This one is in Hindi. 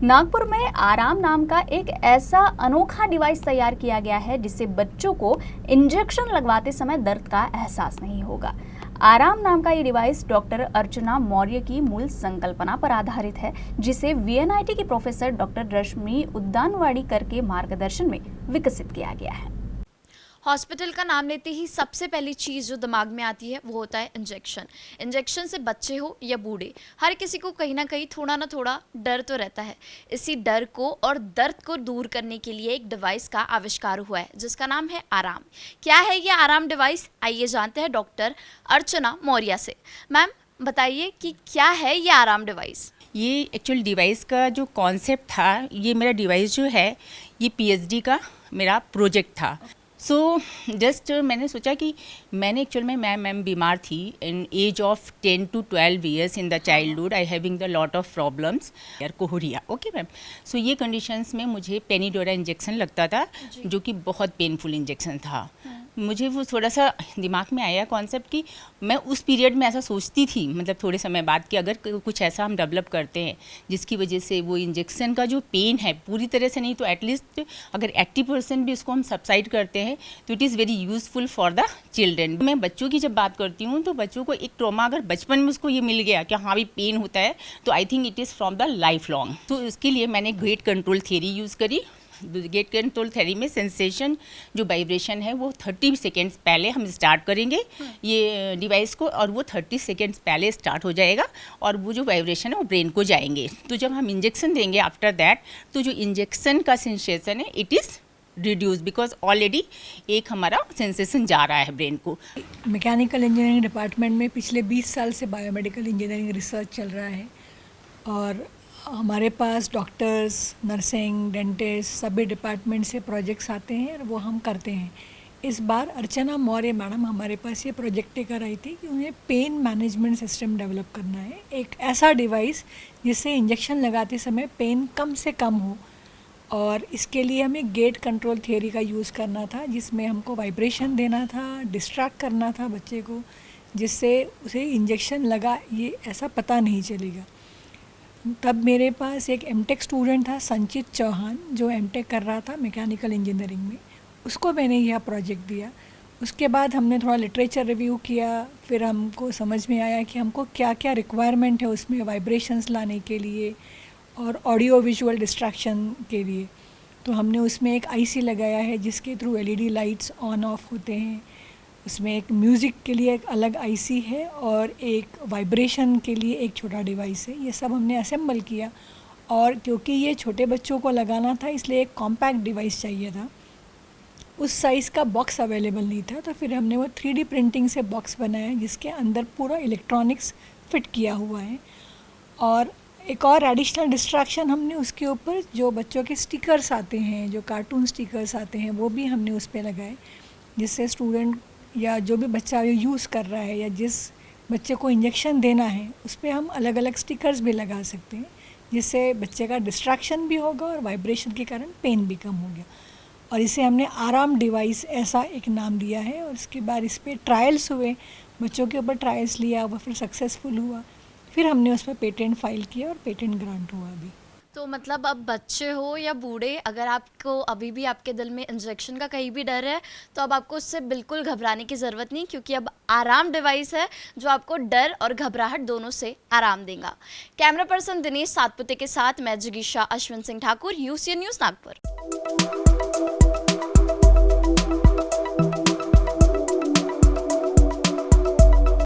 नागपुर में आराम नाम का एक ऐसा अनोखा डिवाइस तैयार किया गया है जिससे बच्चों को इंजेक्शन लगवाते समय दर्द का एहसास नहीं होगा। आराम नाम का ये डिवाइस डॉक्टर अर्चना मौर्य की मूल संकल्पना पर आधारित है, जिसे वीएनआईटी की प्रोफेसर डॉक्टर रश्मि उद्दानवाडीकर के मार्गदर्शन में विकसित किया गया है। हॉस्पिटल का नाम लेते ही सबसे पहली चीज़ जो दिमाग में आती है वो होता है इंजेक्शन। इंजेक्शन से बच्चे हो या बूढ़े, हर किसी को कहीं ना कहीं थोड़ा ना थोड़ा डर तो रहता है। इसी डर को और दर्द को दूर करने के लिए एक डिवाइस का आविष्कार हुआ है जिसका नाम है आराम। क्या है ये आराम डिवाइस, आइए जानते हैं डॉक्टर अर्चना मौर्य से। मैम बताइए कि क्या है ये आराम डिवाइस। ये एक्चुअल डिवाइस का जो कॉन्सेप्ट था, ये मेरा डिवाइस जो है ये पीएचडी का मेरा प्रोजेक्ट था। जस्ट मैंने सोचा कि मैंने एक्चुअल में मैम बीमार थी in age of 10 to 12 years in the childhood. I having the lot of problems यार कोहरिया। ओके मैम, सो ये कंडीशंस में मुझे पेनिडोरा इंजेक्शन लगता था जो कि बहुत पेनफुल इंजेक्शन था। मुझे वो थोड़ा सा दिमाग में आया कॉन्सेप्ट कि मैं उस पीरियड में ऐसा सोचती थी, मतलब थोड़े समय बाद, कि अगर कुछ ऐसा हम डेवलप करते हैं जिसकी वजह से वो इंजेक्शन का जो पेन है पूरी तरह से नहीं तो एटलीस्ट अगर 80% भी इसको हम सबसाइड करते हैं तो it is very useful for the children. मैं बच्चों की जब बात करती हूँ तो बच्चों को एक ट्रॉमा अगर बचपन में उसको ये मिल गया कि हाँ भी पेन होता है, तो I think it is from the life long. तो इसके लिए मैंने गेट कंट्रोल थियरी यूज़ करी। गेट कंट्रोल थेरी में सेंसेशन जो वाइब्रेशन है वो 30 सेकेंड्स पहले हम स्टार्ट करेंगे ये डिवाइस को, और वो 30 सेकेंड्स पहले स्टार्ट हो जाएगा और वो जो वाइब्रेशन है वो ब्रेन को जाएंगे। तो जब हम इंजेक्शन देंगे आफ्टर दैट, तो जो इंजेक्शन का सेंसेशन है it is reduce, because already एक हमारा सेंसेशन जा रहा है ब्रेन को। मैकेनिकल इंजीनियरिंग डिपार्टमेंट में पिछले 20 साल से बायोमेडिकल इंजीनियरिंग रिसर्च चल रहा है और हमारे पास डॉक्टर्स, नर्सिंग, डेंटिस्ट सभी डिपार्टमेंट से प्रोजेक्ट्स आते हैं और वो हम करते हैं। इस बार अर्चना मौर्य मैडम हमारे पास ये प्रोजेक्ट लेकर आई थी कि उन्हें पेन मैनेजमेंट सिस्टम डेवलप करना है, एक ऐसा डिवाइस जिससे इंजेक्शन लगाते समय पेन कम से कम हो। और इसके लिए हमें गेट कंट्रोल थियरी का यूज़ करना था, जिसमें हमको वाइब्रेशन देना था, डिस्ट्रैक्ट करना था बच्चे को, जिससे उसे इंजेक्शन लगा ये ऐसा पता नहीं चलेगा। तब मेरे पास एक एमटेक स्टूडेंट था संचित चौहान, जो एमटेक कर रहा था मैकेनिकल इंजीनियरिंग में, उसको मैंने यह प्रोजेक्ट दिया। उसके बाद हमने थोड़ा लिटरेचर रिव्यू किया, फिर हमको समझ में आया कि हमको क्या क्या रिक्वायरमेंट है उसमें वाइब्रेशंस लाने के लिए और ऑडियो विजुअल डिस्ट्रैक्शन के लिए। तो हमने उसमें एक आईसी लगाया है जिसके through LED lights on off होते हैं। उसमें एक म्यूज़िक के लिए एक अलग आईसी है और एक वाइब्रेशन के लिए एक छोटा डिवाइस है। ये सब हमने असेंबल किया और क्योंकि ये छोटे बच्चों को लगाना था इसलिए एक कॉम्पैक्ट डिवाइस चाहिए था। उस साइज़ का बॉक्स अवेलेबल नहीं था, तो फिर हमने वो 3D प्रिंटिंग से बॉक्स बनाया जिसके अंदर पूरा इलेक्ट्रॉनिक्स फिट किया हुआ है। और एक और एडिशनल डिस्ट्रैक्शन हमने उसके ऊपर जो बच्चों के स्टिकर्स आते हैं, जो कार्टून स्टिकर्स आते हैं, वो भी हमने उस पर लगाए, जिससे स्टूडेंट या जो भी बच्चा यूज़ कर रहा है या जिस बच्चे को इंजेक्शन देना है उस पर हम अलग अलग स्टिकर्स भी लगा सकते हैं, जिससे बच्चे का डिस्ट्रैक्शन भी होगा और वाइब्रेशन के कारण पेन भी कम हो गया। और इसे हमने आराम डिवाइस ऐसा एक नाम दिया है। और उसके बाद इस पर ट्रायल्स हुए, बच्चों के ऊपर ट्रायल्स लिया, वो फिर सक्सेसफुल हुआ, फिर हमने उस पर पेटेंट फाइल किया और पेटेंट ग्रांट हुआ अभी। तो मतलब अब बच्चे हो या बूढ़े, अगर आपको अभी भी आपके दिल में इंजेक्शन का कहीं भी डर है तो अब आपको उससे बिल्कुल घबराने की ज़रूरत नहीं, क्योंकि अब आराम डिवाइस है जो आपको डर और घबराहट दोनों से आराम देगा। कैमरा पर्सन दिनेश सातपुते के साथ मैं जिगीशा अश्विन सिंह ठाकुर, यूसीएन न्यूज़ नागपुर।